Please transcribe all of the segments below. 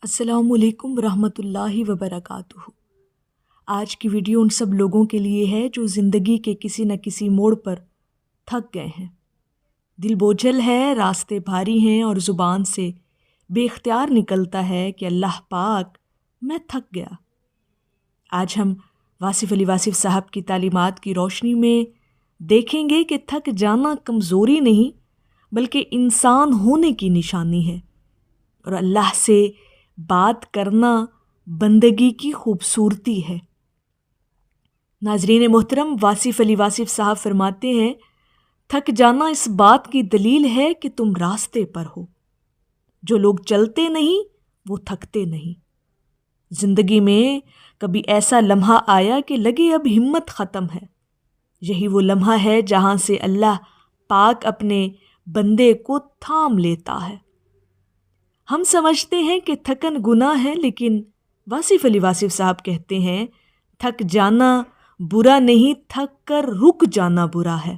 السلام علیکم ورحمۃ اللہ وبرکاتہ۔ آج کی ویڈیو ان سب لوگوں کے لیے ہے جو زندگی کے کسی نہ کسی موڑ پر تھک گئے ہیں، دل بوجھل ہے، راستے بھاری ہیں اور زبان سے بے اختیار نکلتا ہے کہ اللہ پاک میں تھک گیا۔ آج ہم واصف علی واصف صاحب کی تعلیمات کی روشنی میں دیکھیں گے کہ تھک جانا کمزوری نہیں بلکہ انسان ہونے کی نشانی ہے، اور اللہ سے بات کرنا بندگی کی خوبصورتی ہے۔ ناظرین محترم، واصف علی واصف صاحب فرماتے ہیں، تھک جانا اس بات کی دلیل ہے کہ تم راستے پر ہو۔ جو لوگ چلتے نہیں وہ تھکتے نہیں۔ زندگی میں کبھی ایسا لمحہ آیا کہ لگے اب ہمت ختم ہے، یہی وہ لمحہ ہے جہاں سے اللہ پاک اپنے بندے کو تھام لیتا ہے۔ ہم سمجھتے ہیں کہ تھکن گناہ ہے، لیکن واصف علی واصف صاحب کہتے ہیں تھک جانا برا نہیں، تھک کر رک جانا برا ہے۔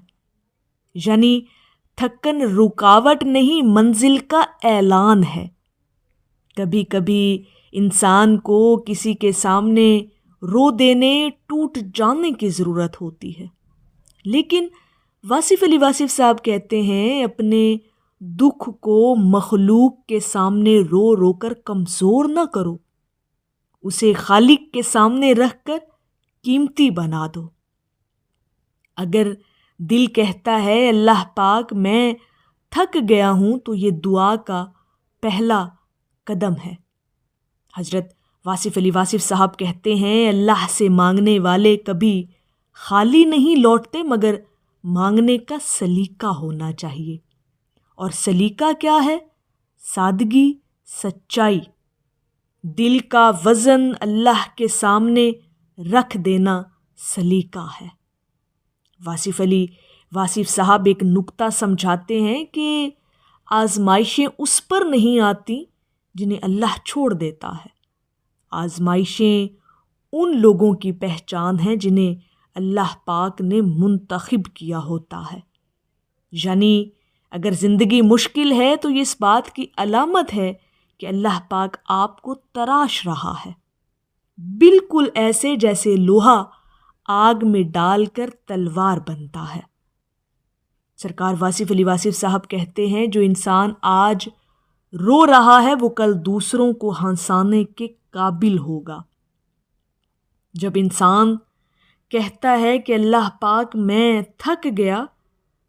یعنی تھکن رکاوٹ نہیں، منزل کا اعلان ہے۔ کبھی کبھی انسان کو کسی کے سامنے رو دینے، ٹوٹ جانے کی ضرورت ہوتی ہے، لیکن واصف علی واصف صاحب کہتے ہیں اپنے دکھ کو مخلوق کے سامنے رو رو کر کمزور نہ کرو، اسے خالق کے سامنے رکھ کر قیمتی بنا دو۔ اگر دل کہتا ہے اللہ پاک میں تھک گیا ہوں تو یہ دعا کا پہلا قدم ہے۔ حضرت واصف علی واصف صاحب کہتے ہیں اللہ سے مانگنے والے کبھی خالی نہیں لوٹتے، مگر مانگنے کا سلیقہ ہونا چاہیے۔ اور سلیقہ کیا ہے؟ سادگی، سچائی، دل کا وزن اللہ کے سامنے رکھ دینا سلیقہ ہے۔ واصف علی واصف صاحب ایک نکتہ سمجھاتے ہیں کہ آزمائشیں اس پر نہیں آتی جنہیں اللہ چھوڑ دیتا ہے، آزمائشیں ان لوگوں کی پہچان ہیں جنہیں اللہ پاک نے منتخب کیا ہوتا ہے۔ یعنی اگر زندگی مشکل ہے تو یہ اس بات کی علامت ہے کہ اللہ پاک آپ کو تراش رہا ہے، بالکل ایسے جیسے لوہا آگ میں ڈال کر تلوار بنتا ہے۔ سرکار واصف علی واصف صاحب کہتے ہیں جو انسان آج رو رہا ہے وہ کل دوسروں کو ہنسانے کے قابل ہوگا۔ جب انسان کہتا ہے کہ اللہ پاک میں تھک گیا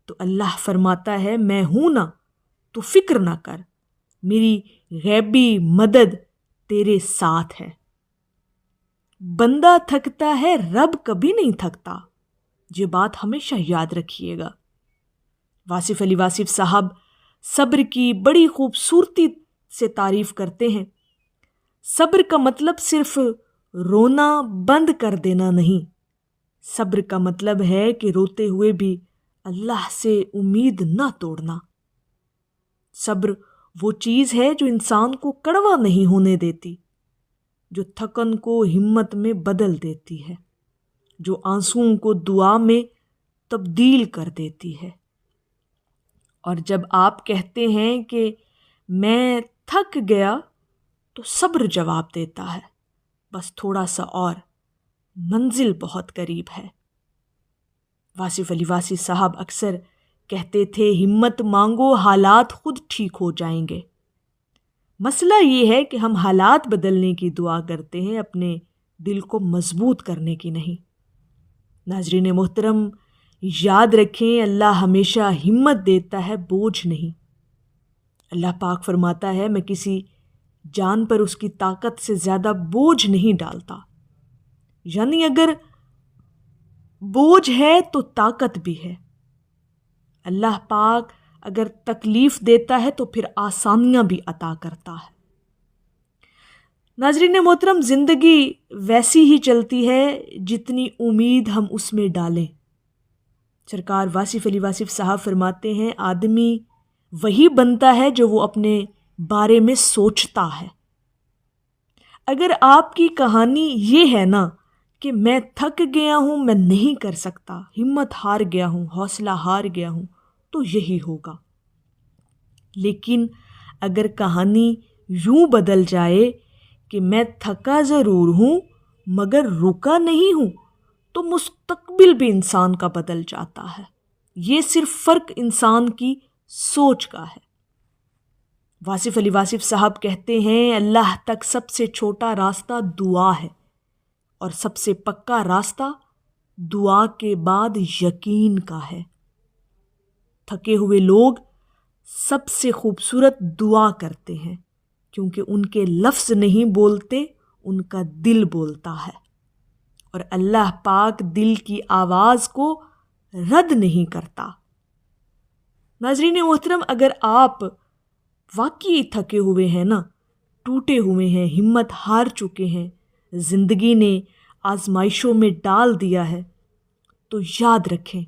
تو اللہ فرماتا ہے میں ہوں نا، تو فکر نہ کر، میری غیبی مدد تیرے ساتھ ہے۔ بندہ تھکتا ہے، رب کبھی نہیں تھکتا، یہ بات ہمیشہ یاد رکھیے گا۔ واصف علی واصف صاحب صبر کی بڑی خوبصورتی سے تعریف کرتے ہیں۔ صبر کا مطلب صرف رونا بند کر دینا نہیں، صبر کا مطلب ہے کہ روتے ہوئے بھی اللہ سے امید نہ توڑنا۔ صبر وہ چیز ہے جو انسان کو کڑوا نہیں ہونے دیتی، جو تھکن کو ہمت میں بدل دیتی ہے، جو آنسوؤں کو دعا میں تبدیل کر دیتی ہے۔ اور جب آپ کہتے ہیں کہ میں تھک گیا تو صبر جواب دیتا ہے بس تھوڑا سا اور، منزل بہت قریب ہے۔ واصف علی واصف صاحب اکثر کہتے تھے ہمت مانگو، حالات خود ٹھیک ہو جائیں گے۔ مسئلہ یہ ہے کہ ہم حالات بدلنے کی دعا کرتے ہیں، اپنے دل کو مضبوط کرنے کی نہیں۔ ناظرین محترم، یاد رکھیں اللہ ہمیشہ ہمت دیتا ہے، بوجھ نہیں۔ اللہ پاک فرماتا ہے میں کسی جان پر اس کی طاقت سے زیادہ بوجھ نہیں ڈالتا۔ یعنی اگر بوجھ ہے تو طاقت بھی ہے۔ اللہ پاک اگر تکلیف دیتا ہے تو پھر آسانیاں بھی عطا کرتا ہے۔ ناظرین محترم، زندگی ویسی ہی چلتی ہے جتنی امید ہم اس میں ڈالیں۔ سرکار واصف علی واصف صاحب فرماتے ہیں آدمی وہی بنتا ہے جو وہ اپنے بارے میں سوچتا ہے۔ اگر آپ کی کہانی یہ ہے نا کہ میں تھک گیا ہوں، میں نہیں کر سکتا، ہمت ہار گیا ہوں، حوصلہ ہار گیا ہوں، تو یہی ہوگا۔ لیکن اگر کہانی یوں بدل جائے کہ میں تھکا ضرور ہوں مگر رکا نہیں ہوں، تو مستقبل بھی انسان کا بدل جاتا ہے۔ یہ صرف فرق انسان کی سوچ کا ہے۔ واصف علی واصف صاحب کہتے ہیں اللہ تک سب سے چھوٹا راستہ دعا ہے اور سب سے پکا راستہ دعا کے بعد یقین کا ہے۔ تھکے ہوئے لوگ سب سے خوبصورت دعا کرتے ہیں کیونکہ ان کے لفظ نہیں بولتے، ان کا دل بولتا ہے، اور اللہ پاک دل کی آواز کو رد نہیں کرتا۔ ناظرین محترم، اگر آپ واقعی تھکے ہوئے ہیں نا، ٹوٹے ہوئے ہیں، ہمت ہار چکے ہیں، زندگی نے آزمائشوں میں ڈال دیا ہے، تو یاد رکھیں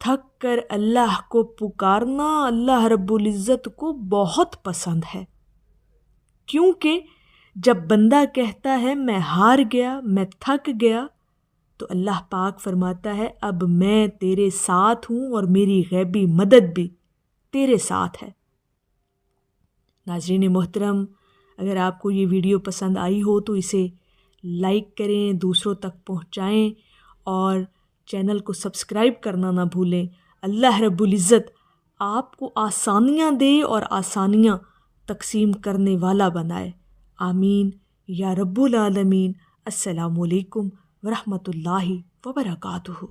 تھک کر اللہ کو پکارنا اللہ رب العزت کو بہت پسند ہے، کیونکہ جب بندہ کہتا ہے میں ہار گیا، میں تھک گیا، تو اللہ پاک فرماتا ہے اب میں تیرے ساتھ ہوں اور میری غیبی مدد بھی تیرے ساتھ ہے۔ ناظرین محترم، اگر آپ کو یہ ویڈیو پسند آئی ہو تو اسے لائک کریں، دوسروں تک پہنچائیں اور چینل کو سبسکرائب کرنا نہ بھولیں۔ اللہ رب العزت آپ کو آسانیاں دے اور آسانیاں تقسیم کرنے والا بنائے۔ آمین یا رب العالمین۔ السلام علیکم ورحمۃ اللہ وبرکاتہ۔